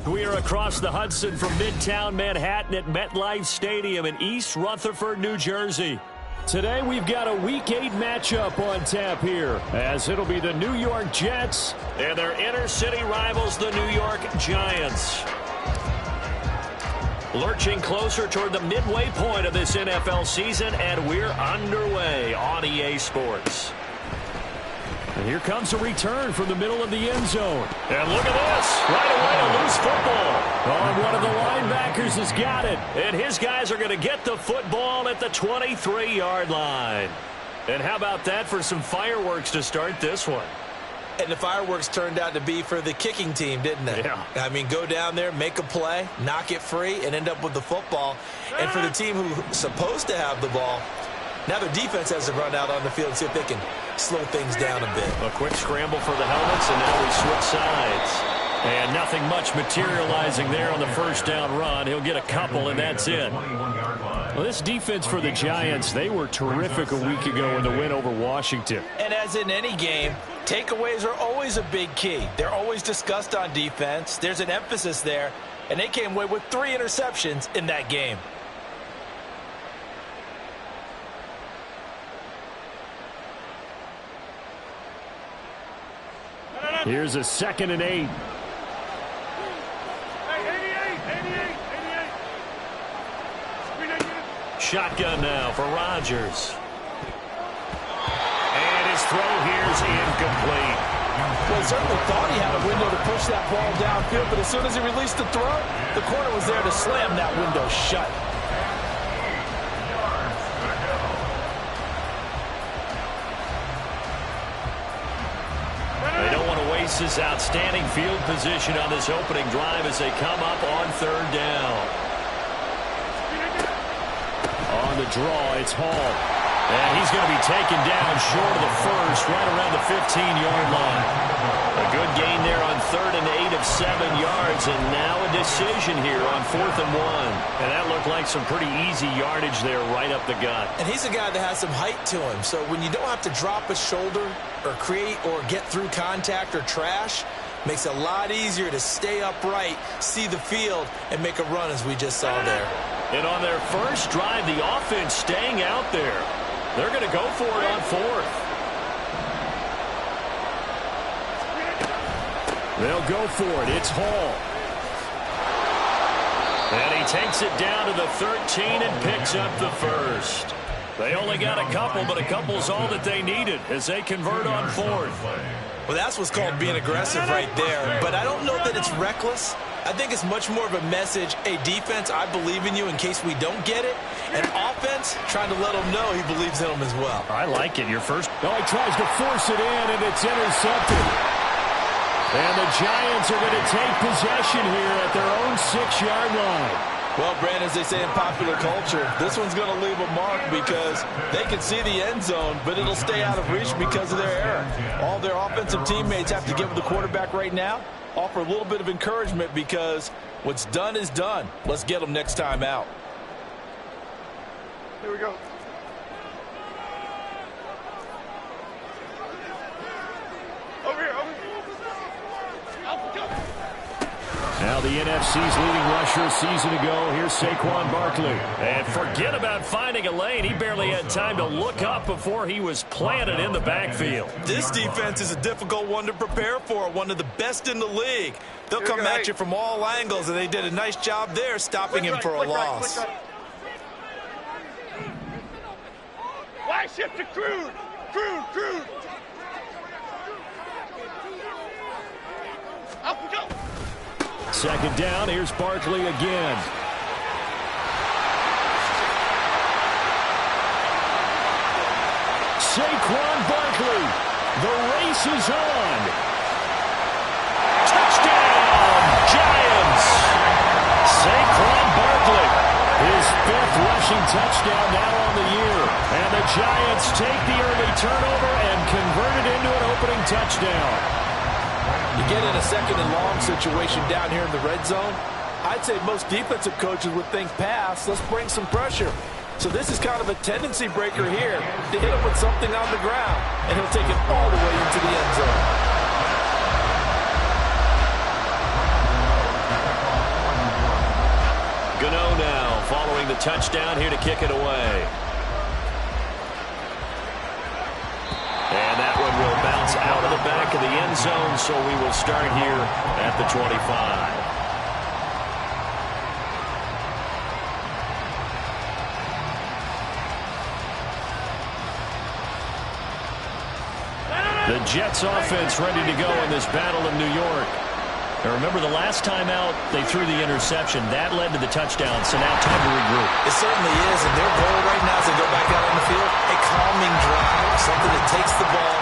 We are across the Hudson from Midtown Manhattan at MetLife Stadium in East Rutherford, New Jersey. Today we've got a Week 8 matchup on tap here, as it'll be the New York Jets and their inner-city rivals, the New York Giants. Lurching closer toward the midway point of this NFL season, and we're underway on EA Sports. And here comes a return from the middle of the end zone. And look at this. Right away, a loose football. Oh, one of the linebackers has got it. And his guys are going to get the football at the 23-yard line. And how about that for some fireworks to start this one? And the fireworks turned out to be for the kicking team, didn't they? Yeah. I mean, go down there, make a play, knock it free, and end up with the football. And for the team who's supposed to have the ball, now their defense has to run out on the field and see if they can slow things down a bit. A quick scramble for the helmets, and now we switch sides. And nothing much materializing there on the first down run. He'll get a couple, and that's it. Well, this defense for the Giants, they were terrific a week ago in the win over Washington. And as in any game, takeaways are always a big key. They're always discussed on defense. There's an emphasis there, and they came away with 3 interceptions in that game. Here's a 2nd and 8. Shotgun now for Rodgers. And his throw here's incomplete. Well, he certainly thought he had a window to push that ball downfield, but as soon as he released the throw, the corner was there to slam that window shut. They don't want to waste this outstanding field position on this opening drive as they come up on 3rd down. On the draw, it's Hall. And he's going to be taken down short of the first, right around the 15-yard line. A good gain there on 3rd and 8 of 7 yards, and now a decision here on 4th and 1. And that looked like some pretty easy yardage there right up the gut. And he's a guy that has some height to him, so when you don't have to drop a shoulder or create or get through contact or trash, makes it a lot easier to stay upright, see the field, and make a run as we just saw there. And on their first drive, the offense staying out there. They're going to go for it on 4th. They'll go for it. It's Hall. And he takes it down to the 13 and picks up the first. They only got a couple, but a couple's all that they needed as they convert on 4th. Well, that's what's called being aggressive right there. But I don't know that it's reckless. I think it's much more of a message, hey, defense, I believe in you in case we don't get it. And offense, trying to let him know he believes in him as well. I like it. Your first. Oh, he tries to force it in, and it's intercepted. And the Giants are going to take possession here at their own 6-yard line. Well, Brandon, as they say in popular culture, this one's going to leave a mark because they can see the end zone, but it'll stay out of reach because of their error. All their offensive teammates have to give the quarterback right now, offer a little bit of encouragement because what's done is done. Let's get them next time out. Here we go. Over here, over here. Now the NFC's leading rusher a season ago. Here's Saquon Barkley. And forget about finding a lane. He barely had time to look up before he was planted in the backfield. This defense is a difficult one to prepare for, one of the best in the league. They'll come at you from all angles, and they did a nice job there stopping him for a loss. Wide shift to Crude. Crude. Up and go. 2nd down, here's Barkley again. Saquon Barkley, the race is on. Touchdown, Giants! Saquon Barkley, his 5th rushing touchdown now on the year. And the Giants take the early turnover and convert it into an opening touchdown. You get in a 2nd and long situation down here in the red zone, I'd say most defensive coaches would think pass, let's bring some pressure. So this is kind of a tendency breaker here to hit him with something on the ground, and he'll take it all the way into the end zone. touchdown here to kick it away. And that one will bounce out of the back of the end zone, so we will start here at the 25. The Jets offense ready to go in this battle of New York. And remember, the last time out, they threw the interception. That led to the touchdown, so now time to regroup. It certainly is, and their goal right now is to go back out on the field, a calming drive, something that takes the ball,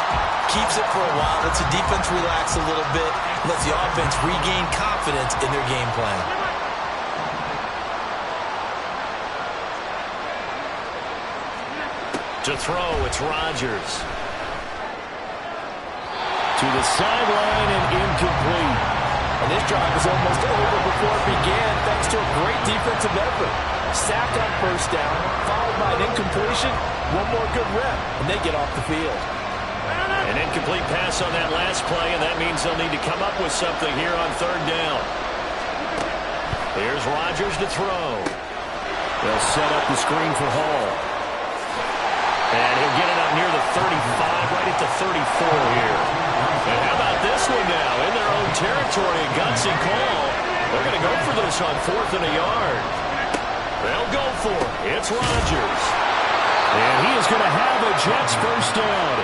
keeps it for a while, lets the defense relax a little bit, lets the offense regain confidence in their game plan. To throw, it's Rodgers. To the sideline and incomplete. And this drive was almost over before it began thanks to a great defensive effort. Sack on first down, followed by an incompletion, one more good rep, and they get off the field. An incomplete pass on that last play, and that means they'll need to come up with something here on third down. Here's Rodgers to throw. They'll set up the screen for Hall. And he'll get it up near the 35, right at the 34 here. And how about this one now? In their own territory, a gutsy call. They're going to go for this on 4th and a yard. They'll go for it. It's Rodgers. And he is going to have a Jets first down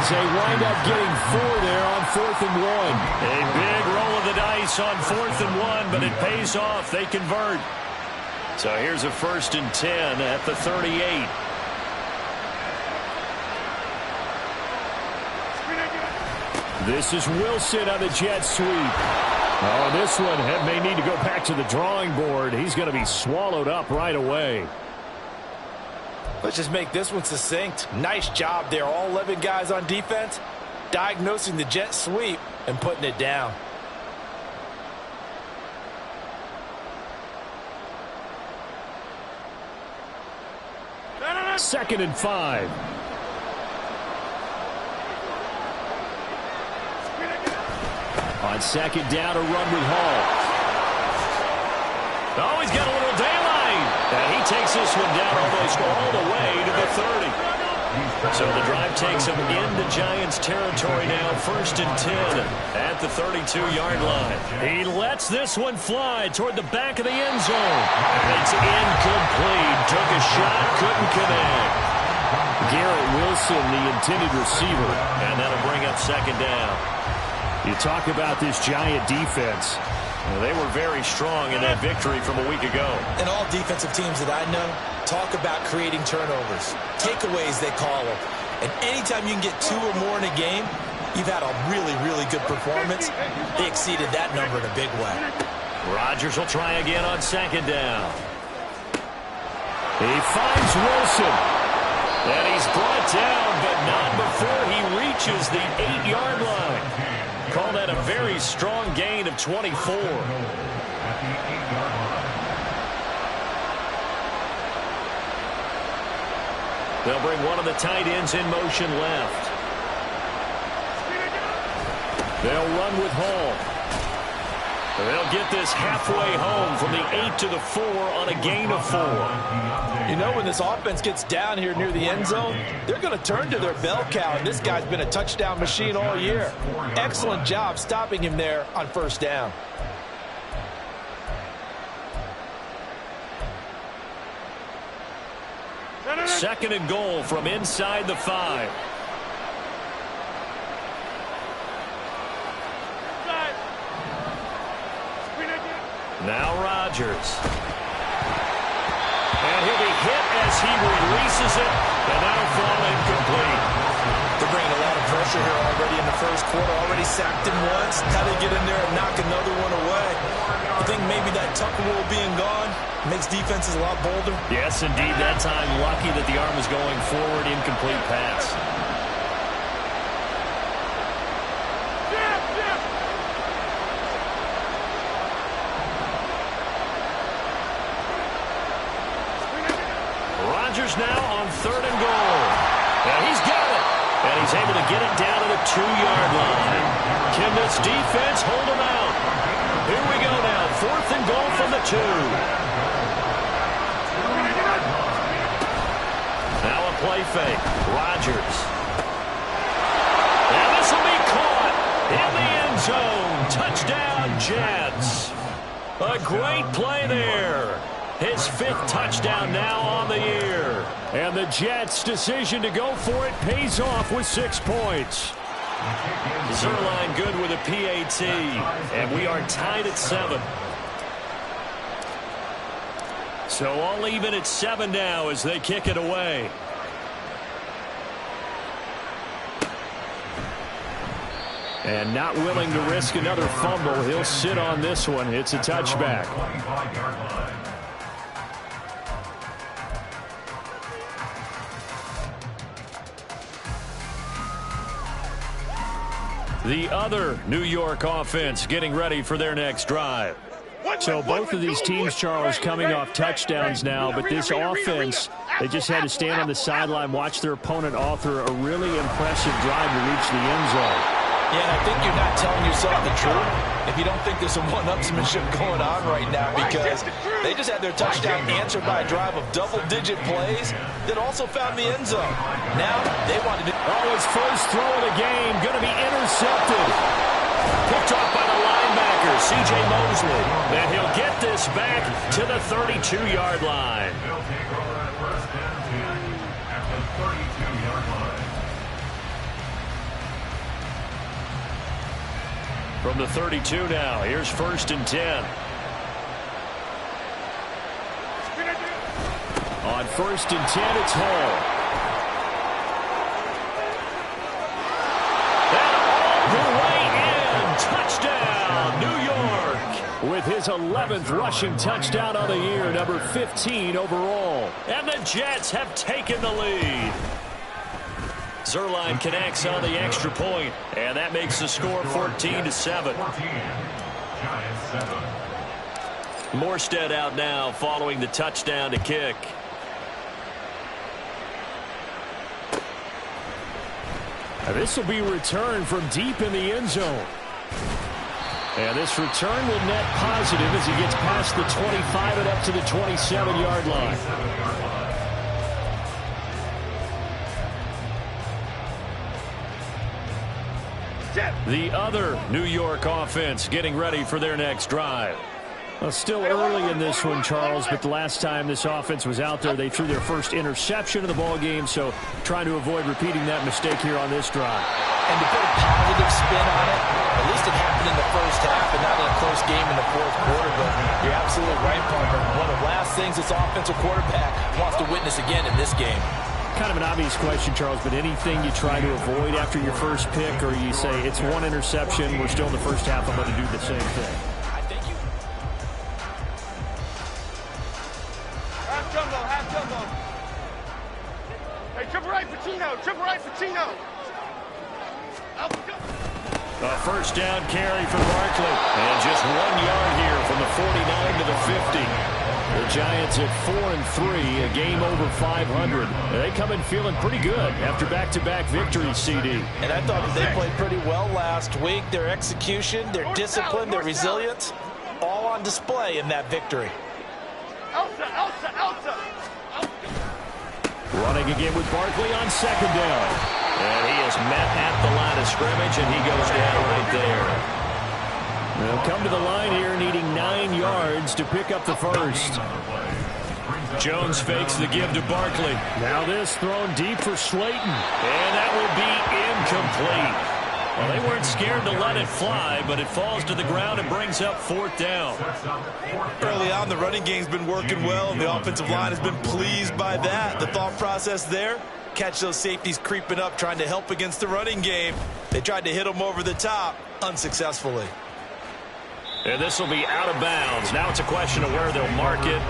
as they wind up getting 4 there on 4th and 1. A big roll of the dice on 4th and 1, but it pays off. They convert. So here's a 1st and 10 at the 38. This is Wilson on the jet sweep. Oh, this one may need to go back to the drawing board. He's going to be swallowed up right away. Let's just make this one succinct. Nice job there. All 11 guys on defense diagnosing the jet sweep and putting it down. Second and 5. On second down, a run with Hall. Oh, he's got a little daylight. And he takes this one down almost all the way to the 30. So the drive takes him into Giants territory now. 1st and 10 at the 32-yard line. He lets this one fly toward the back of the end zone. And it's incomplete. Took a shot, couldn't connect. Garrett Wilson, the intended receiver. And that'll bring up second down. You talk about this Giant defense. Well, they were very strong in that victory from a week ago. And all defensive teams that I know talk about creating turnovers. Takeaways, they call them. And anytime you can get 2 or more in a game, you've had a really, really good performance. They exceeded that number in a big way. Rodgers will try again on second down. He finds Wilson. And he's brought down, but not before he reaches the 8-yard line. Call that a very strong gain of 24. They'll bring one of the tight ends in motion left. They'll run with Hall. They'll get this halfway home from the 8 to the 4 on a gain of 4. You know, when this offense gets down here near the end zone, they're going to turn to their bell cow, and this guy's been a touchdown machine all year. Excellent job stopping him there on first down. Second and goal from inside the 5. Now Rodgers. And he'll be hit as he releases it, and that'll fall incomplete. They're bringing a lot of pressure here already in the first quarter. Already sacked him once. How they get in there and knock another one away. I think maybe that tucker rule being gone makes defenses a lot bolder. Yes, indeed. That time, lucky that the arm was going forward. Incomplete pass. Rodgers now on third and goal. And he's got it. And he's able to get it down to the 2-yard line. Can this defense hold him out? Here we go now. 4th and goal from the 2. play fake. Rodgers. And this will be caught in the end zone. Touchdown, Jets. A great play there. His 5th touchdown now on the year. And the Jets' decision to go for it pays off with 6 points. Zerline good with a PAT. And we are tied at 7. So all even at 7 now as they kick it away. And not willing to risk another fumble. He'll sit on this one. It's a touchback. The other New York offense getting ready for their next drive. So both of these teams, Charles, coming off touchdowns now, but this offense, they just had to stand on the sideline, watch their opponent author a really impressive drive to reach the end zone. Yeah, and I think you're not telling yourself the truth if you don't think there's some one-upsmanship going on right now, because they just had their touchdown answered by a drive of double-digit plays that also found the end zone. Now they wanted to... Oh, his first throw of the game going to be intercepted. Picked off by the linebacker, C.J. Mosley. And he'll get this back to the 32-yard line. From the 32 now, here's 1st and 10. On 1st and 10, it's Hall. Touchdown, New York, with his 11th rushing touchdown on the year, number 15 overall. And the Jets have taken the lead. Zerline connects on the extra point, and that makes the score 14-7. Morstead out now following the touchdown to kick. This will be returned from deep in the end zone. And this return will net positive as he gets past the 25 and up to the 27-yard line. The other New York offense getting ready for their next drive. Well, still early in this one, Charles, but the last time this offense was out there, they threw their first interception of the ball game, so trying to avoid repeating that mistake here on this drive. And to put a positive spin on it, at least it happened in the first half and not in a close game in the 4th quarter, but you're absolutely right, Parker. One of the last things this offensive quarterback wants to witness again in this game. Kind of an obvious question, Charles, but anything you try to avoid after your first pick, or you say it's one interception, we're still in the first half, I'm going to do the same thing. Half jumbo. Hey, triple right for Chino. Triple right for Chino. A first down carry for Barkley. And just 1 yard here from the 49 to the 50. The Giants at 4-3, a game over 500. They come in feeling pretty good after back-to-back victories, CD. And I thought that they played pretty well last week. Their execution, their discipline, their resilience, all on display in that victory. Elsa. Running again with Barkley on 2nd down. And he is met at the line of scrimmage, and he goes down right there. They'll come to the line here needing 9 yards to pick up the first. Jones fakes the give to Barkley. Now this thrown deep for Slayton. And that will be incomplete. Well, they weren't scared to let it fly, but it falls to the ground and brings up 4th down. Early on, the running game's been working well, and the offensive line has been pleased by that. The thought process there, catch those safeties creeping up, trying to help against the running game. They tried to hit them over the top, unsuccessfully. And this will be out of bounds. Now it's a question of where they'll mark it.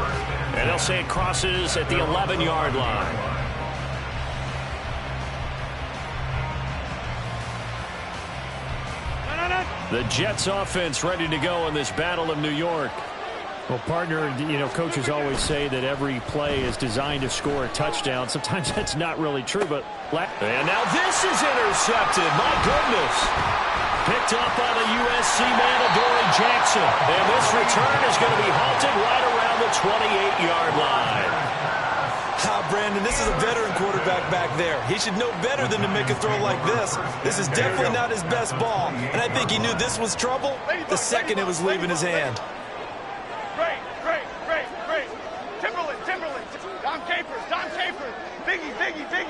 And they'll say it crosses at the 11-yard line. The Jets offense ready to go in this battle of New York. Well, partner, coaches always say that every play is designed to score a touchdown. Sometimes that's not really true, but... And now this is intercepted. My goodness. Picked up by the USC man, Adoree Jackson. And this return is going to be halted right around the 28-yard line. Brandon, this is a veteran quarterback back there. He should know better than to make a throw like this. This is definitely not his best ball, and I think he knew this was trouble the second it was leaving his hand. Great. Timberland. Don Capers. Biggie.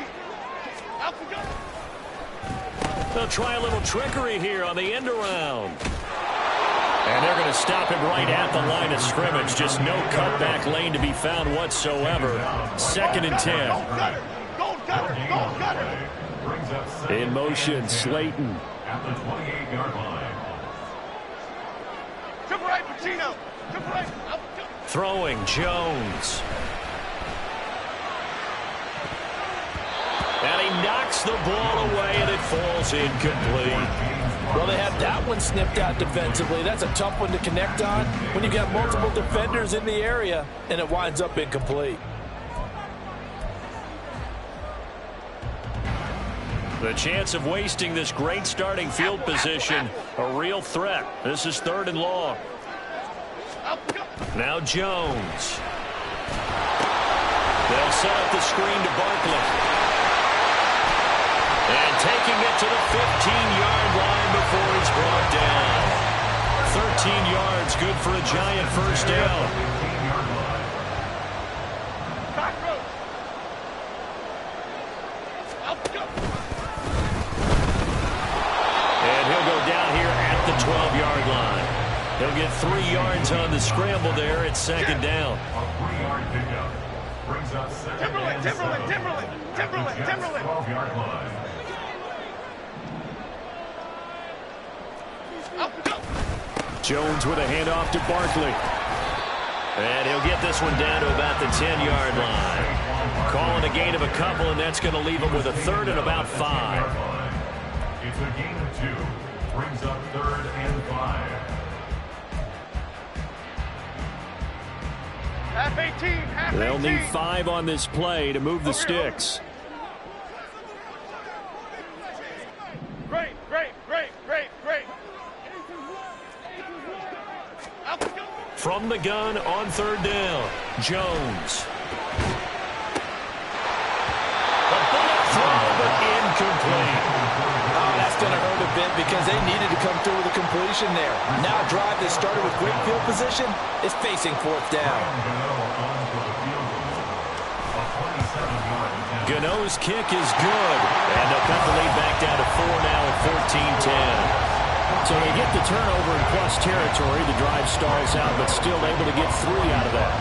Out we go. They'll try a little trickery here on the end around. And they're going to stop him right at the line of scrimmage. Just no cutback lane to be found whatsoever. 2nd and 10. Gold gutter. In motion, Slayton. At the 28-yard line. Triple right, Pacino. Triple right. Throwing, Jones. And he knocks the ball away, and it falls incomplete. Well, they had that one snipped out defensively. That's a tough one to connect on when you've got multiple defenders in the area, and it winds up incomplete. The chance of wasting this great starting field position, a real threat. This is 3rd and long. Now Jones. They'll set up the screen to Barkley. And taking it to the 15-yard line before he's brought down. 13 yards, good for a giant first down. And he'll go down here at the 12-yard line. He'll get 3 yards on the scramble there at 2nd down. A 3-yard pickup brings up 2nd and 7. Timberland. 12-yard line. Jones with a handoff to Barkley. And he'll get this one down to about the 10-yard line. Calling a gain of a couple, and that's going to leave him with a 3rd and about 5. It's a gain of 2. Brings up 3rd and 5. Half 18. They'll need 5 on this play to move the sticks. Great. From the gun on 3rd down, Jones. A bullet throw, but incomplete. Oh, that's going to hurt a bit because they needed to come through with a completion there. Now a drive that started with great field position is facing 4th down. Gano's kick is good. And they'll cut the lead back down to 4 now at 14-10. So they get the turnover in plus territory. The drive stalls out, but still able to get 3 out of that.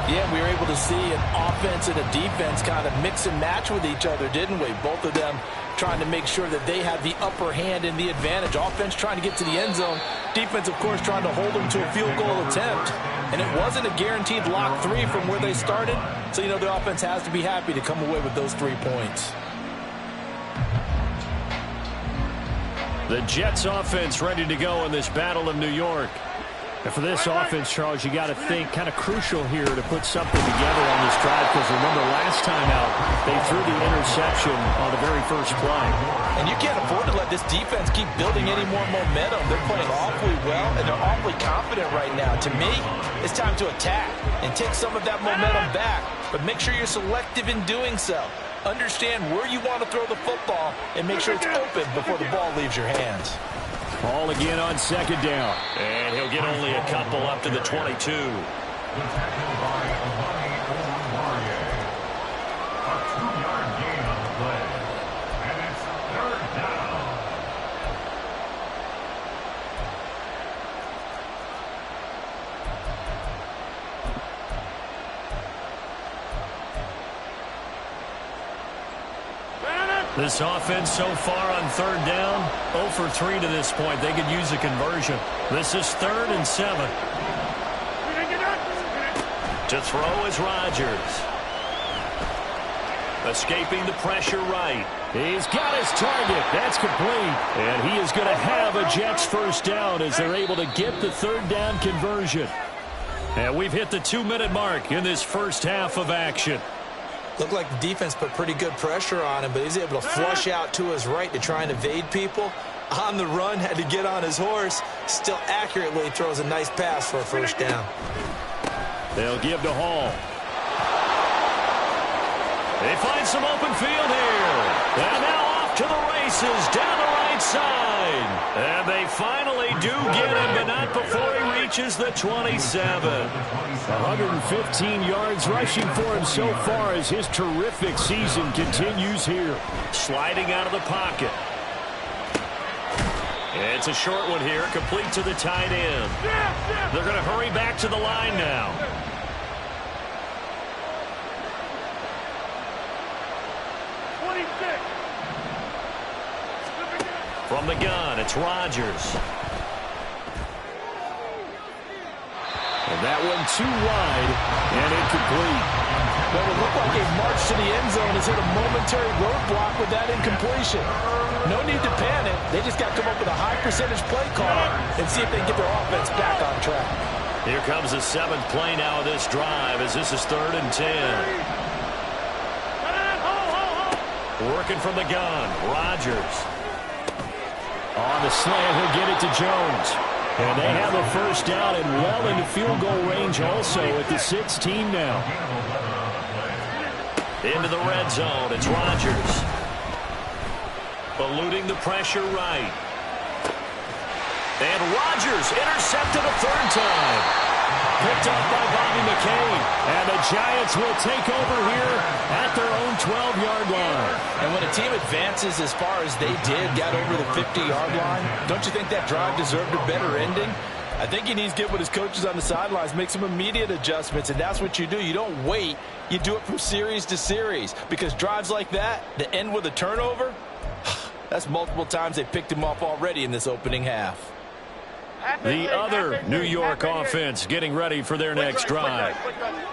Yeah, we were able to see an offense and a defense kind of mix and match with each other, didn't we? Both of them trying to make sure that they have the upper hand and the advantage. Offense trying to get to the end zone. Defense, of course, trying to hold them to a field goal attempt. And it wasn't a guaranteed lock 3 from where they started. So, you know, the offense has to be happy to come away with those 3 points. The Jets offense ready to go in this Battle of New York. And for this offense, Charles, you got to think kind of crucial here to put something together on this drive, because remember last time out, they threw the interception on the very first play. And you can't afford to let this defense keep building any more momentum. They're playing awfully well, and they're awfully confident right now. To me, it's time to attack and take some of that momentum back, but make sure you're selective in doing so. Understand where you want to throw the football and make sure it's open before the ball leaves your hands. Ball again on 2nd down. And he'll get only a couple up to the 22. The tackle by Amani Oruwariye. A 2-yard gain on the play. And it's 3rd down. This offense so far on 3rd down, 0 for 3 to this point. They could use a conversion. This is 3rd and 7. To throw is Rodgers. Escaping the pressure right. He's got his target. That's complete. And he is going to have a Jets first down as they're able to get the 3rd down conversion. And we've hit the 2-minute mark in this first half of action. Looked like the defense put pretty good pressure on him, but he's able to flush out to his right to try and evade people. On the run, had to get on his horse. Still accurately throws a nice pass for a 1st down. They'll give to Hall. They find some open field here. And now off to the races down the right side. And they finally do get him, but not before he reaches the 27. 115 yards rushing for him so far as his terrific season continues here. Sliding out of the pocket. It's a short one here, complete to the tight end. They're going to hurry back to the line now. From the gun, it's Rodgers. And that one too wide and incomplete. Well, it looked like a march to the end zone has hit a momentary roadblock with that incompletion. No need to panic. They just got to come up with a high percentage play call and see if they can get their offense back on track. Here comes the 7th play now of this drive as this is 3rd and 10. Working from the gun, Rodgers. On the slant, he'll get it to Jones. And they have a first down and well into field goal range also at the 16 now. Into the red zone, it's Rodgers. Eluding the pressure right. And Rodgers intercepted a 3rd time. Picked up by Bobby McCain. And the Giants will take over here at their own 12-yard line. And when a team advances as far as they did, got over the 50-yard line, don't you think that drive deserved a better ending? I think he needs to get with his coaches on the sidelines, make some immediate adjustments, and that's what you do. You don't wait. You do it from series to series, because drives like that end with a turnover, that's multiple times they picked him off already in this opening half. The other New York offense getting ready for their next drive.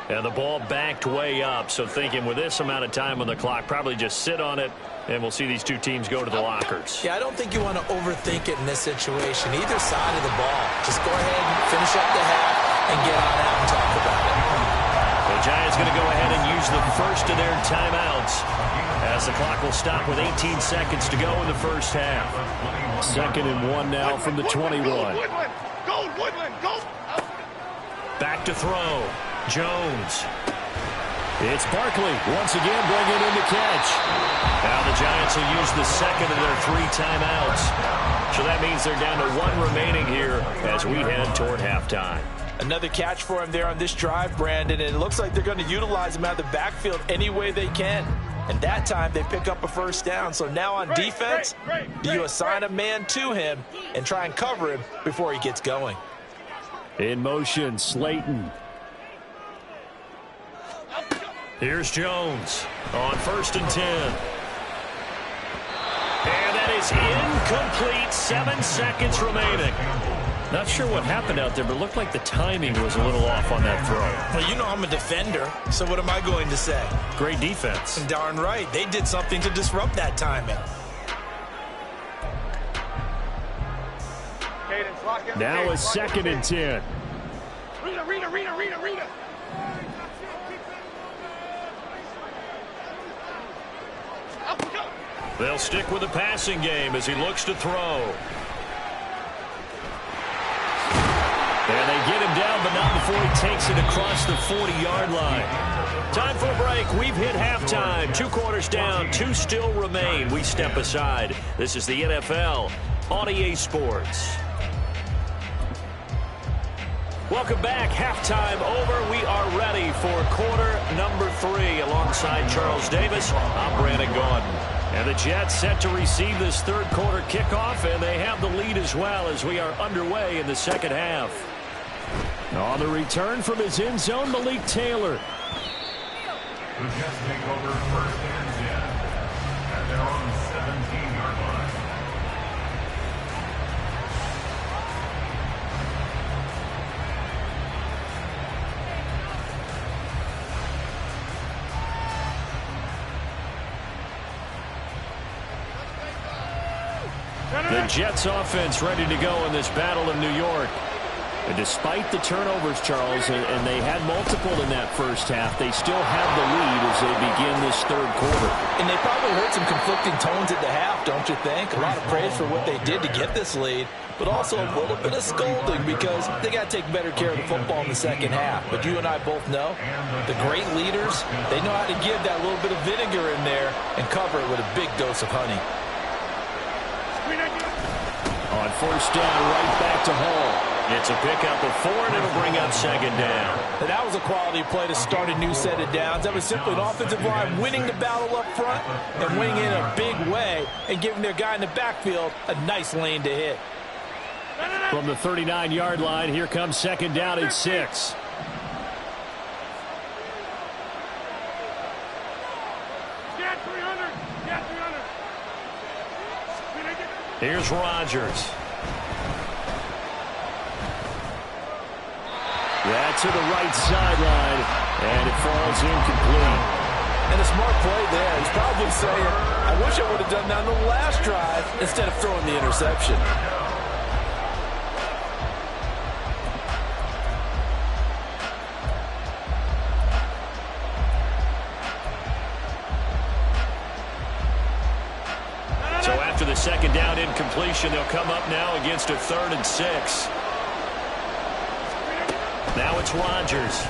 And the ball backed way up, so thinking with this amount of time on the clock, probably just sit on it, and we'll see these two teams go to the lockers. Yeah, I don't think you want to overthink it in this situation. Either side of the ball. Just go ahead and finish up the half and get on out and talk about it. The Giants going to go ahead and use the first of their timeouts as the clock will stop with 18 seconds to go in the first half. 2nd and 1 now from the 21. Go, Woodland, go! Back to throw. Jones. It's Barkley once again bringing in the catch. Now the Giants will use the 2nd of their 3 timeouts. So that means they're down to 1 remaining here as we head toward halftime. Another catch for him there on this drive, Brandon, and it looks like they're going to utilize him out of the backfield any way they can. And that time they pick up a first down. So now on defense, do you assign a man to him and try and cover him before he gets going? In motion, Slayton. Here's Jones on 1st and 10. And that is incomplete. 7 seconds remaining. Not sure what happened out there, but it looked like the timing was a little off on that throw. Well, you know I'm a defender, so what am I going to say? Great defense. And darn right. They did something to disrupt that timing. Now a 2nd and 10. Rita. They'll stick with the passing game as he looks to throw. And they get him down, but not before he takes it across the 40-yard line. Time for a break. We've hit halftime. 2 quarters down, 2 still remain. We step aside. This is the NFL on EA Sports. Welcome back. Halftime over. We are ready for quarter number 3. Alongside Charles Davis, I'm Brandon Gordon. And the Jets set to receive this 3rd quarter kickoff, and they have the lead as well as we are underway in the 2nd half. On the return from his end zone, Malik Taylor. The Jets take over 1st and 10 at their own 17-yard line. The Jets offense ready to go in this battle of New York. And despite the turnovers, Charles, and they had multiple in that first half, they still have the lead as they begin this third quarter. And they probably heard some conflicting tones at the half, don't you think? A lot of praise for what they did to get this lead, but also a little bit of scolding because they got to take better care of the football in the second half. But you and I both know the great leaders, they know how to give that little bit of vinegar in there and cover it with a big dose of honey. On first down, right back to Hall. It's a pickup of 4, and it'll bring up second down. And that was a quality play to start a new set of downs. That was simply an offensive line winning the battle up front and winning in a big way and giving their guy in the backfield a nice lane to hit. From the 39-yard line, here comes second down at 6. Here's Rodgers. That's to the right sideline, and it falls incomplete. And a smart play there. He's probably saying, I wish I would have done that on the last drive instead of throwing the interception. So after the second down incompletion, they'll come up now against a 3rd and 6. Now it's Rodgers.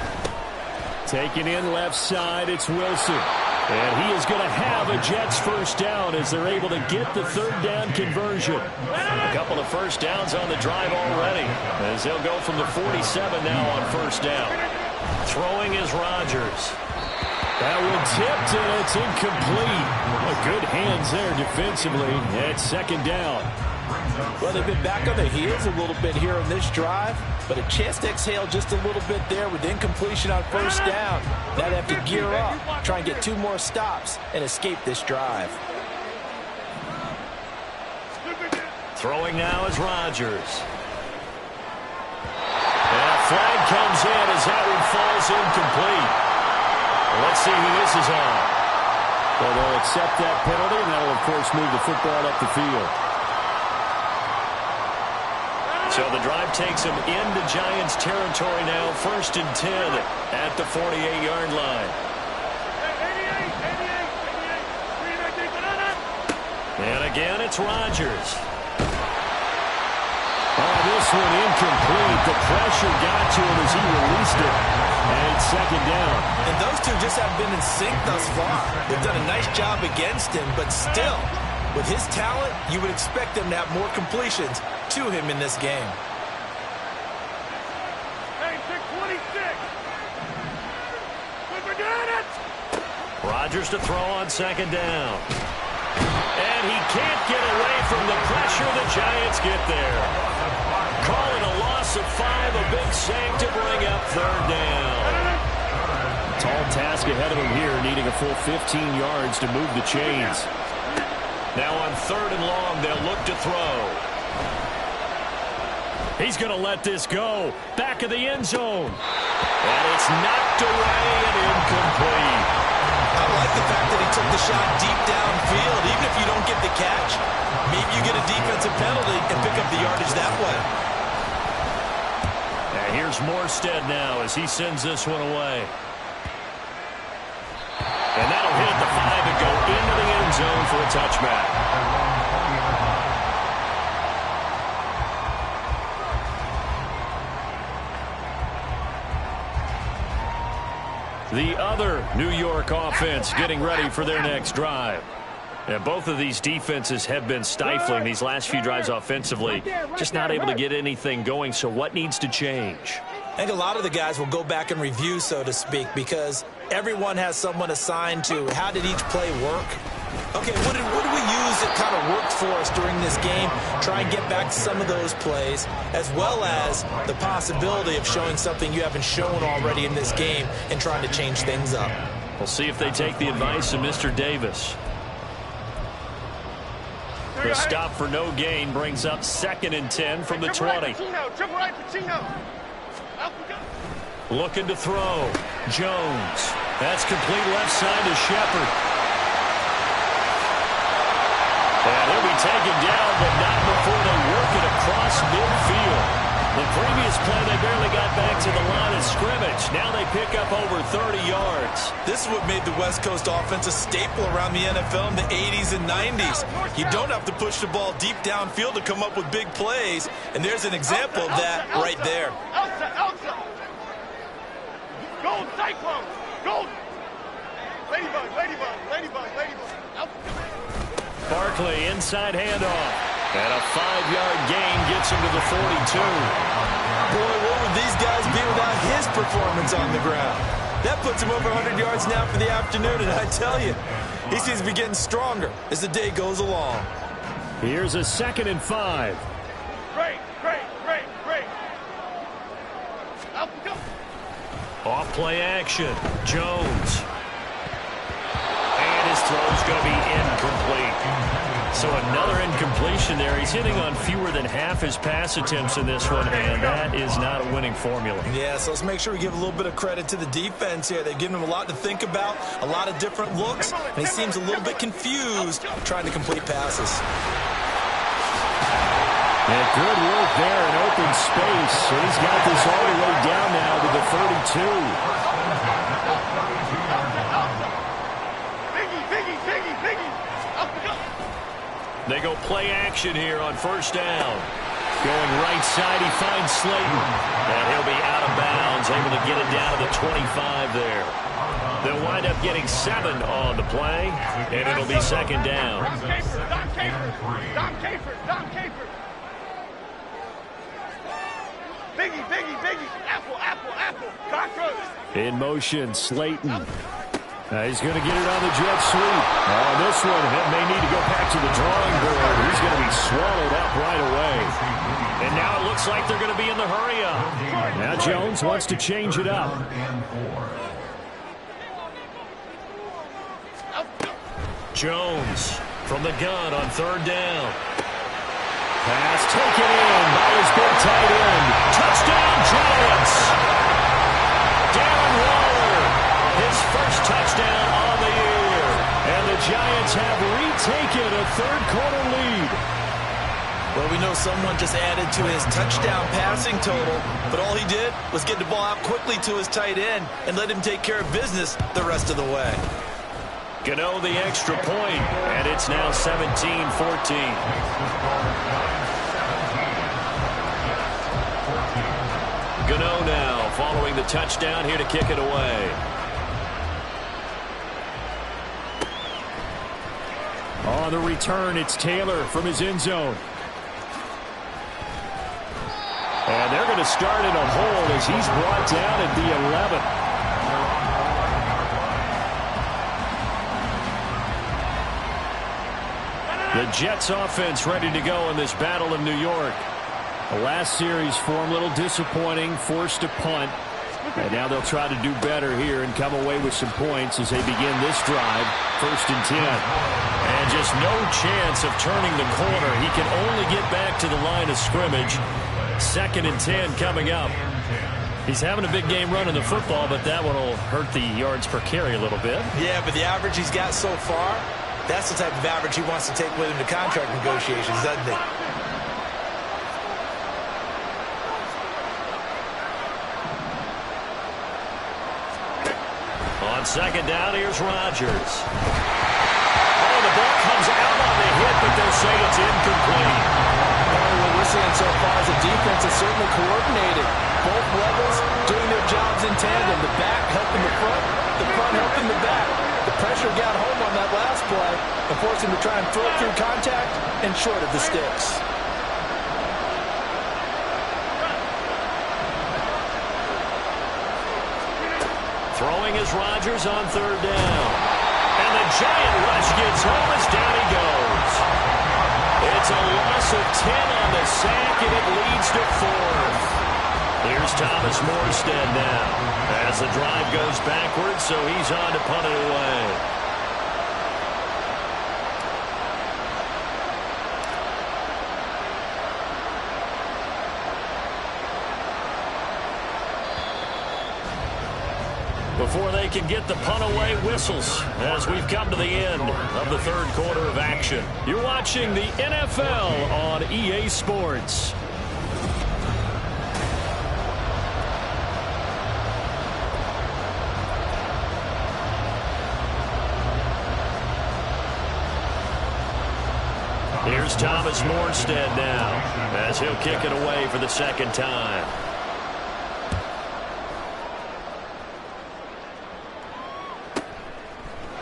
Taking in left side, it's Wilson. And he is going to have a Jets first down as they're able to get the third down conversion. A couple of first downs on the drive already as they'll go from the 47 now on first down. Throwing is Rodgers. That one tipped, and it's incomplete. Good hands there defensively at second down. Well, they've been back on their heels a little bit here in this drive, but a chance to exhale just a little bit there with incompletion on first down. Now they have to gear up, try and get 2 more stops, and escape this drive. Throwing now is Rodgers. And a flag comes in as that one falls incomplete. Let's see who this is on. Well, they'll accept that penalty, and that'll, of course, move the football up the field. So the drive takes them into Giants territory now, 1st and 10 at the 48-yard line. And again, it's Rodgers. Oh, this one incomplete. The pressure got to him as he released it. And it's second down. And those two just haven't been in sync thus far. They've done a nice job against him, but still, with his talent, you would expect them to have more completions to him in this game. Hey, 626. We're doing it. Rodgers to throw on second down. And he can't get away from the pressure. The Giants get there. Call it a loss of 5, a big save to bring up third down. Tall task ahead of him here, needing a full 15 yards to move the chains. Now on 3rd and long, they'll look to throw. He's going to let this go. Back of the end zone. And it's knocked away and incomplete. I like the fact that he took the shot deep downfield. Even if you don't get the catch, maybe you get a defensive penalty and pick up the yardage that way. And here's Morstead now as he sends this one away. And that'll hit the 5 and go into the end zone for a touchback. The other New York offense getting ready for their next drive. And both of these defenses have been stifling these last few drives offensively. Just not able to get anything going, so what needs to change? I think a lot of the guys will go back and review, so to speak, because everyone has someone assigned to how did each play work. Okay, what did we use that kind of worked for us during this game? Try and get back to some of those plays, as well as the possibility of showing something you haven't shown already in this game and trying to change things up. We'll see if they take the advice of Mr. Davis. The stop for no gain brings up 2nd and 10 from the 20. Looking to throw. Jones. That's complete left side to Shepard. And he'll be taken down, but not before they work it across midfield. The previous play This is what made the West Coast offense a staple around the NFL in the 80s and 90s. You don't have to push the ball deep downfield to come up with big plays, and there's an example of that right there. Elsa. Gold Cyclone. Gold. Ladybug. Barkley inside handoff. And a 5-yard gain gets him to the 42. Boy, what would these guys be without his performance on the ground? That puts him over 100 yards now for the afternoon, and I tell you, he seems to be getting stronger as the day goes along. Here's a 2nd and 5. Great. Off play action. Jones. And his throw's going to be incomplete. So another incompletion there. He's hitting on fewer than half his pass attempts in this one, and that is not a winning formula. Yeah, so let's make sure we give a little bit of credit to the defense here. They've given him a lot to think about, a lot of different looks, and he seems a little bit confused trying to complete passes. And good work there in open space. So he's got this all the way down now to the 32. Biggie. They go play action here on 1st down. Going right side, he finds Slayton. And he'll be out of bounds, able to get it down to the 25 there. They'll wind up getting 7 on the play, and it'll be 2nd down. Dom Capers. Biggie. Apple. Cockroach. In motion, Slayton. He's going to get it on the jet sweep. On this one, it may need to go back to the drawing board. He's going to be swallowed up right away. And now it looks like they're going to be in the hurry-up. Now Jones wants to change it up. Jones from the gun on 3rd down. Pass taken in by his big tight end. Touchdown, Giants! Darren Waller, his first touchdown on the year. And the Giants have retaken a 3rd-quarter lead. Well, we know someone just added to his touchdown passing total, but all he did was get the ball out quickly to his tight end and let him take care of business the rest of the way. Gano the extra point, and it's now 17-14. Gano now following the touchdown here to kick it away. On the return, it's Taylor from his end zone. And they're going to start in a hole as he's brought down at the 11. The Jets offense ready to go in this battle of New York. The last series for him, a little disappointing, forced to punt. And now they'll try to do better here and come away with some points as they begin this drive, 1st and 10. And just no chance of turning the corner. He can only get back to the line of scrimmage. 2nd and 10 coming up. He's having a big game running the football, but that one will hurt the yards per carry a little bit. Yeah, but the average he's got so far, that's the type of average he wants to take with him to contract negotiations, doesn't he? On 2nd down, here's Rodgers. Oh, the ball comes out on the hit, but they'll say it's incomplete. What we're seeing so far is the defense is certainly coordinated. Both levels doing their jobs in tandem. The back helping the front helping the back. The pressure got home on that last play and forced him to try and throw through contact and short of the sticks. Throwing is Rodgers on 3rd down. And the giant rush gets home as down he goes. It's a loss of 10 on the sack, and it leads to 4th. Here's Thomas Morstead now as the drive goes backwards, so he's on to punt it away. Before they can get the punt away, whistles as we've come to the end of the 3rd quarter of action. You're watching the NFL on EA Sports. Here's Thomas Morstead now as he'll kick it away for the second time.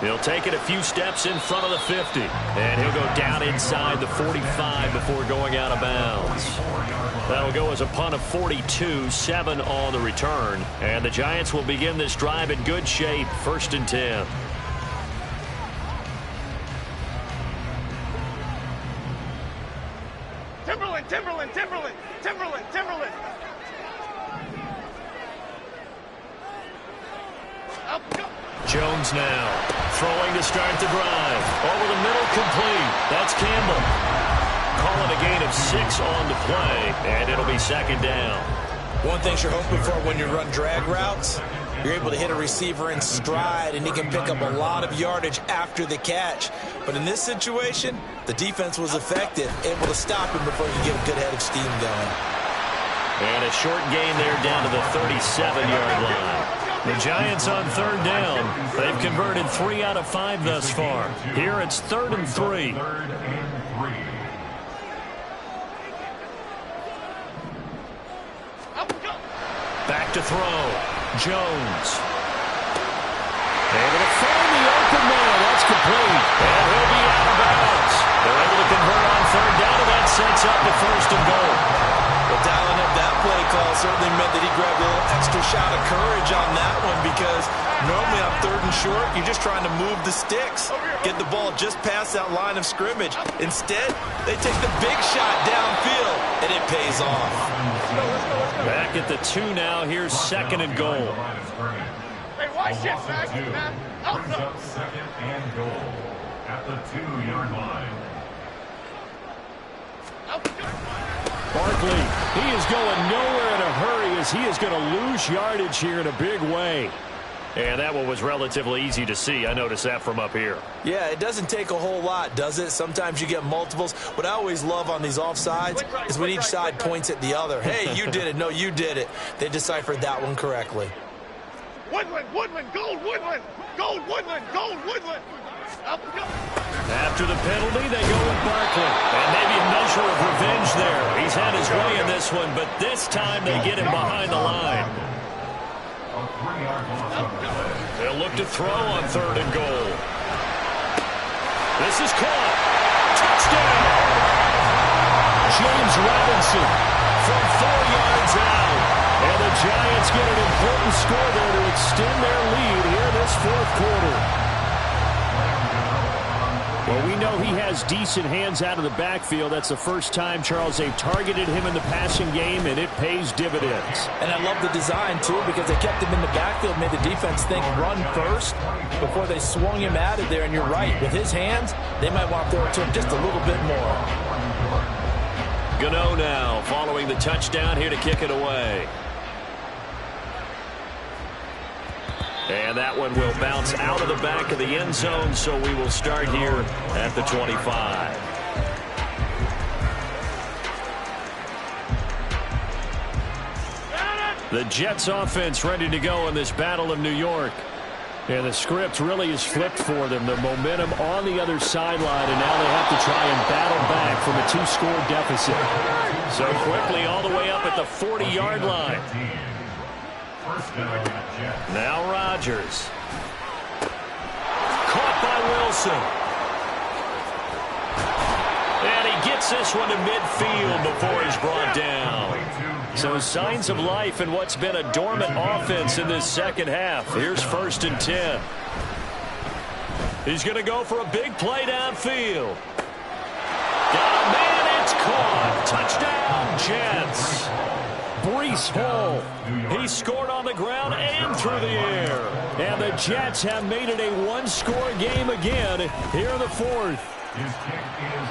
He'll take it a few steps in front of the 50. And he'll go down inside the 45 before going out of bounds. That'll go as a punt of 42, 7 on the return. And the Giants will begin this drive in good shape, 1st and 10. Timberland. Up, go. Jones now throwing to start the drive. Over the middle, complete. That's Campbell. Calling a gain of 6 on the play, and it'll be 2nd down. One thing you're hoping for when you run drag routes, you're able to hit a receiver in stride, and he can pick up a lot of yardage after the catch. But in this situation, the defense was effective, able to stop him before he could get a good head of steam going. And a short gain there down to the 37-yard line. The Giants on 3rd down. They've converted 3 out of 5 thus far. Here it's 3rd and 3. Back to throw. Jones. Able to find the open man. That's complete. And he'll be out of bounds. They're able to convert on 3rd down, and that sets up the 1st and goal. But dialing up that play call certainly meant that he grabbed a little extra shot of courage on that one, because normally on 3rd and short, you're just trying to move the sticks, get the ball just past that line of scrimmage. Instead, they take the big shot downfield, and it pays off. Back at the 2 now. Here's 2nd and goal. Hey, watch it, man. Brings up 2nd and goal at the 2-yard line. Barkley, he is going nowhere in a hurry as he is going to lose yardage here in a big way. And that one was relatively easy to see. I noticed that from up here. Yeah, it doesn't take a whole lot, does it? Sometimes you get multiples. What I always love on these offsides is when each side points at the other. Hey, you did it. No, you did it. They deciphered that one correctly. Woodland, gold, Woodland. Up, go. After the penalty, they go with Barkley. And maybe a measure of revenge there. He's had his way in this one, but this time they get him behind the line. They'll look to throw on 3rd and goal. This is caught. Touchdown! James Robinson from 4 yards out. And the Giants get an important score there to extend their lead here in this 4th quarter. Well, we know he has decent hands out of the backfield. That's the first time, Charles, they've targeted him in the passing game, and it pays dividends. And I love the design, too, because they kept him in the backfield, made the defense think run first before they swung him out of there. And you're right, with his hands, they might want to throw it to him just a little bit more. Gano now following the touchdown here to kick it away. And that one will bounce out of the back of the end zone, so we will start here at the 25. The Jets offense ready to go in this Battle of New York. And the script really is flipped for them. The momentum on the other sideline, and now they have to try and battle back from a 2-score deficit. So quickly all the way up at the 40-yard line. Now Rodgers. Caught by Wilson. And he gets this one to midfield before he's brought down. So signs of life in what's been a dormant offense in this second half. Here's 1st and 10. He's going to go for a big play downfield. Got a man, it's caught. Touchdown, Jets. Breece Hall, he scored on the ground and through the air. And the Jets have made it a 1-score game again here in the 4th.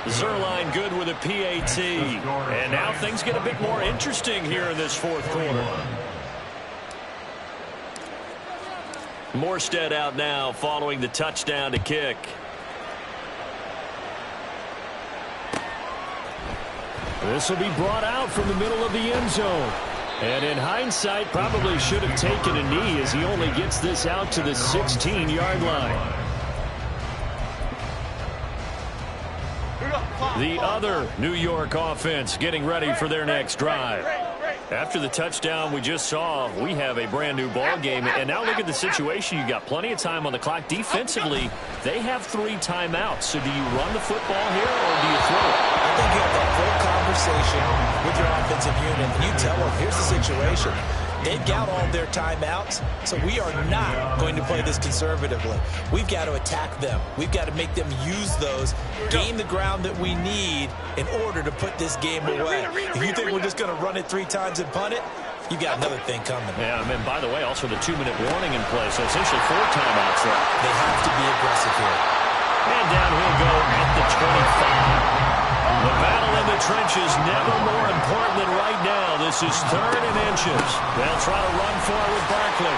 Zerline good with a PAT. And now things get a bit more interesting here in this 4th quarter. Morstead out now following the touchdown to kick. This will be brought out from the middle of the end zone. And in hindsight, probably should have taken a knee as he only gets this out to the 16-yard line. The other New York offense getting ready for their next drive. After the touchdown we just saw, we have a brand new ball game. And now look at the situation. You got plenty of time on the clock. Defensively, they have 3 timeouts. So do you run the football here or do you throw it? I think you have that full conversation with your offensive unit. And you tell them, here's the situation. They've got all their timeouts, so we are not going to play this conservatively. We've got to attack them. We've got to make them use those, gain the ground that we need in order to put this game away. If you think we're just going to run it 3 times and punt it, you got another thing coming. Yeah, and by the way, also the 2-minute warning in play, so essentially 4 timeouts left. They have to be aggressive here. And down he'll go at the 25. The battle in the trenches never more important than right now. This is 3rd and inches. They'll try to run for it with Barkley.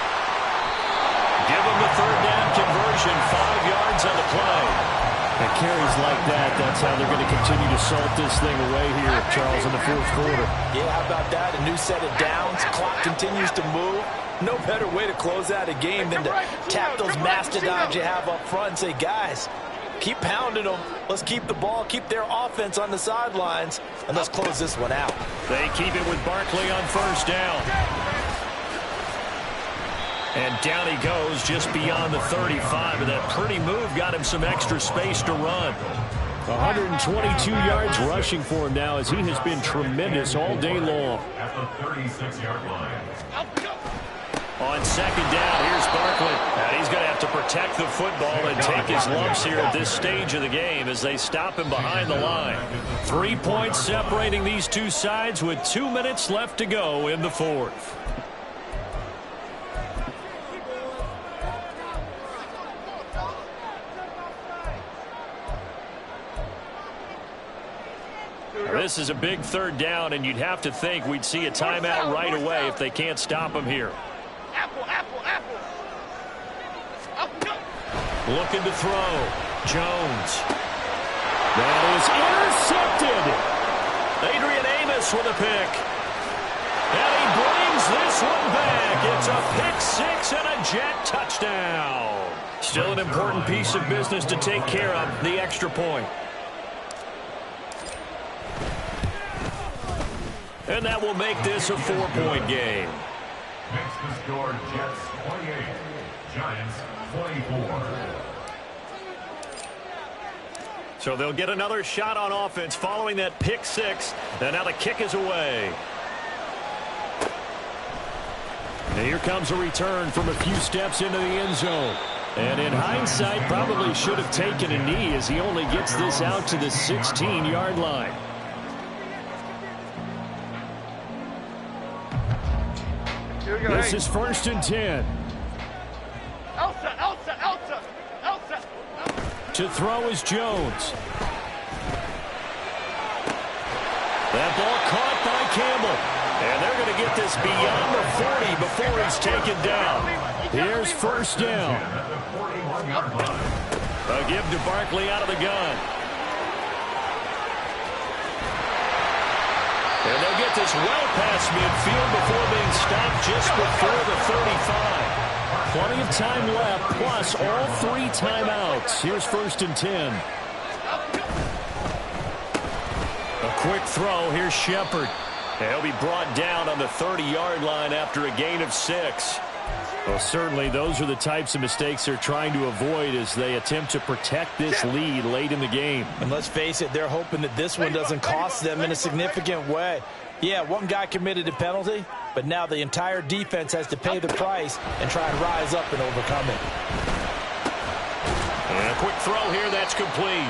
Give them the 3rd down conversion, 5 yards on the play. And carries like that, that's how they're going to continue to salt this thing away here, Charles, in the 4th quarter. Yeah, how about that? A new set of downs. Clock continues to move. No better way to close out a game than to tap those mastodons you have up front and say, guys, keep pounding them. Let's keep the ball, keep their offense on the sidelines, and let's close this one out. They keep it with Barkley on 1st down. And down he goes just beyond the 35. And that pretty move got him some extra space to run. 122 yards rushing for him now as he has been tremendous all day long. At the 36-yard line. On 2nd down, here's Barkley. And he's going to have to protect the football and take his lumps here at this stage of the game as they stop him behind the line. 3 points separating these two sides with 2 minutes left to go in the 4th. This is a big 3rd down, and you'd have to think we'd see a timeout right away if they can't stop him here. Looking to throw. Jones. That is intercepted. Adrian Amos with a pick. And he brings this one back. It's a pick 6 and a Jet touchdown. Still an important piece of business to take care of, the extra point. And that will make this a 4-point game. Makes the score Jets 28, Giants 24. So they'll get another shot on offense following that pick 6. And now the kick is away. And here comes a return from a few steps into the end zone. And in hindsight, probably should have taken a knee as he only gets this out to the 16-yard line. This is 1st and 10. Elsa. To throw is Jones. That ball caught by Campbell. And they're going to get this beyond the 40 before he's taken down. Here's 1st down. A give to Barkley out of the gun. And they'll get this well past midfield before being stopped just before the 35. Plenty of time left, plus all 3 timeouts. Here's 1st and 10. A quick throw. Here's Shepard. He'll be brought down on the 30-yard line after a gain of 6. Well, certainly those are the types of mistakes they're trying to avoid as they attempt to protect this lead late in the game. And let's face it, they're hoping that this one doesn't cost them in a significant way. Yeah, one guy committed a penalty, but now the entire defense has to pay the price and try and rise up and overcome it. And a quick throw here, that's complete.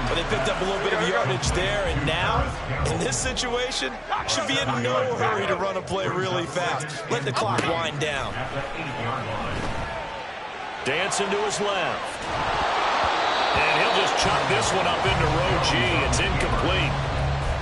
But they picked up a little bit of yardage there, and now, in this situation, should be in no hurry to run a play really fast. Let the clock wind down. Dancing to his left. And he'll just chuck this one up into row G. It's incomplete.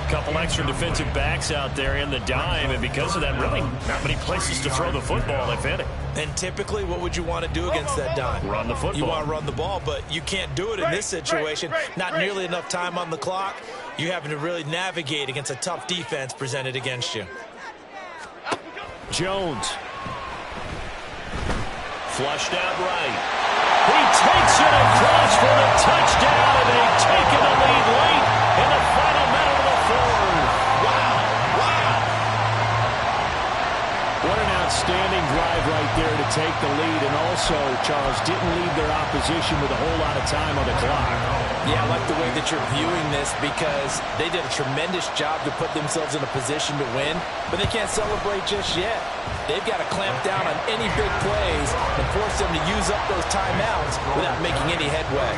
A couple extra defensive backs out there in the dime, and because of that, really not many places to throw the football, if any. And typically, what would you want to do against that dime? Run the football. You want to run the ball, but you can't do it in this situation. Not nearly enough time on the clock. You having to really navigate against a tough defense presented against you. Jones. Flushed out right. He takes it across for the touchdown, and they've taken the lead late outstanding drive right there to take the lead, and also, Charles, didn't leave their opposition with a whole lot of time on the clock. Yeah, I like the way that you're viewing this because they did a tremendous job to put themselves in a position to win, but they can't celebrate just yet. They've got to clamp down on any big plays and force them to use up those timeouts without making any headway.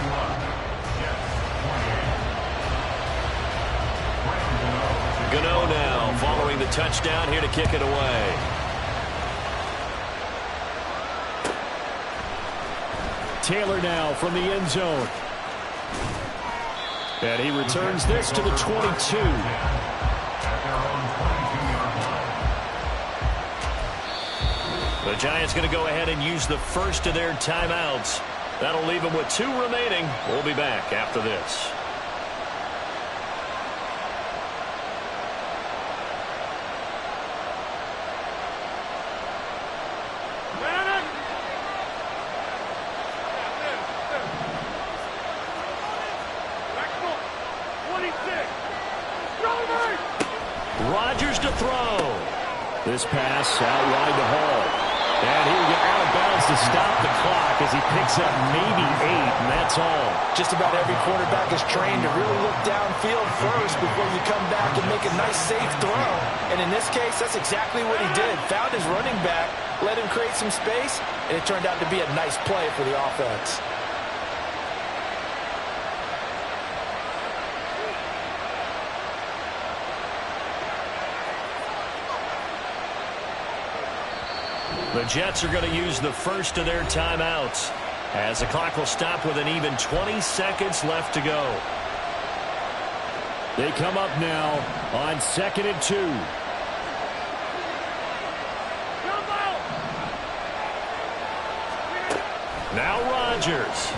Gano now following the touchdown here to kick it away. Taylor now from the end zone. And he returns this to the 22. The Giants going to go ahead and use the first of their timeouts. That'll leave them with 2 remaining. We'll be back after this. Rodgers to throw. This pass out wide to Hall. And here we go, out of bounds to stop the clock as he picks up maybe 8, and that's all. Just about every quarterback is trained to really look downfield first before you come back and make a nice, safe throw. And in this case, that's exactly what he did. Found his running back, let him create some space, and it turned out to be a nice play for the offense. The Jets are going to use the first of their timeouts as the clock will stop with an even 20 seconds left to go. They come up now on 2nd and 2. Now Rodgers.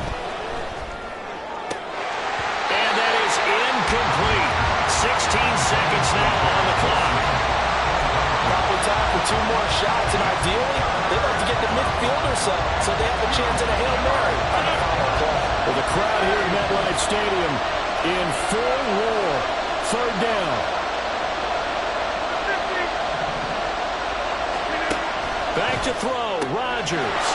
And that is incomplete. 16 seconds now on the clock. Probably time for 2 more shots, and ideally, they'd like to get to midfield or so they have a chance at a Hail Mary on the final play. Well, the crowd here at MetLife Stadium in full roar. 3rd down. Back to throw. Rodgers.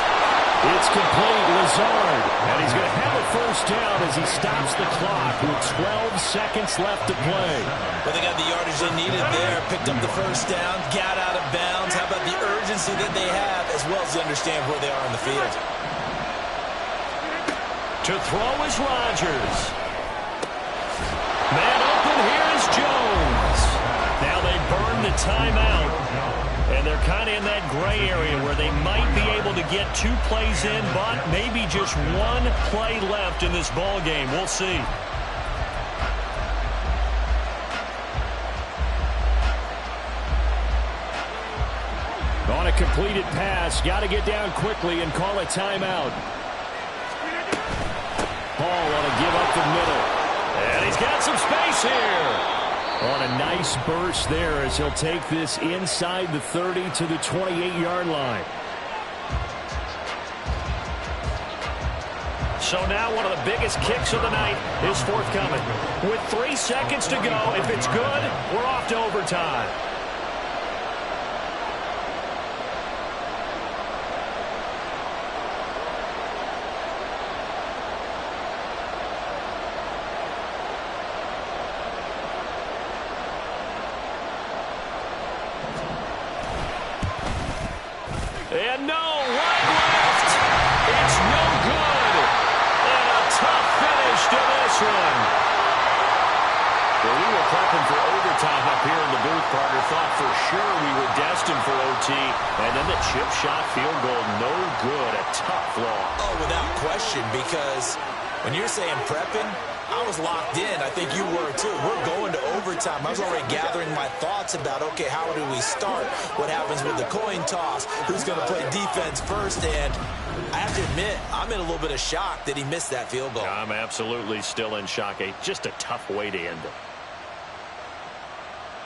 It's complete. Lazard. And he's going to have a first down as he stops the clock with 12 seconds left to play. Well, they got the yardage they needed there. Picked up the first down. Got out of bounds. How about the urgency that they have as well as they understand where they are on the field? To throw is Rodgers. Man open. Here is Jones. Now they burn the timeout. And they're kind of in that gray area where they might be able to get 2 plays in, but maybe just 1 play left in this ball game. We'll see. On a completed pass, got to get down quickly and call a timeout. Hall want to give up the middle. And he's got some space here. On a nice burst there as he'll take this inside the 30 to the 28-yard line. So now one of the biggest kicks of the night is forthcoming. With 3 seconds to go, if it's good, we're off to overtime. And no, wide left. It's no good. And a tough finish to this one. Well, we were prepping for overtime up here in the booth, partner. Thought for sure we were destined for OT. And then the chip shot field goal, no good. A tough loss. Oh, without question, because when you're saying prepping, I was locked in. I think you were too. We're going to overtime. I was already gathering my thoughts about, okay, how do we start? What happens with the coin toss? Who's going to play defense first? And I have to admit, I'm in a little bit of shock that he missed that field goal. I'm absolutely still in shock. Just a tough way to end it.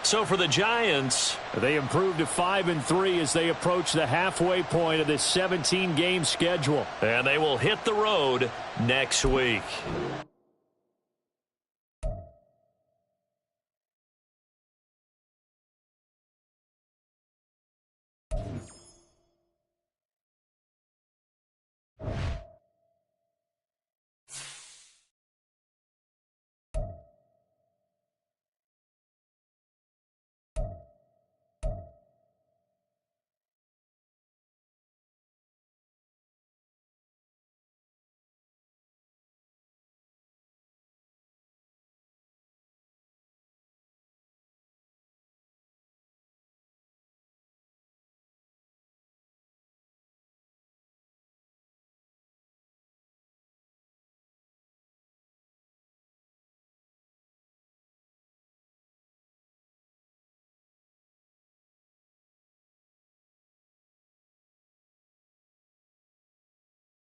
So for the Giants, they improved to 5-3 as they approach the halfway point of this 17-game schedule. And they will hit the road next week.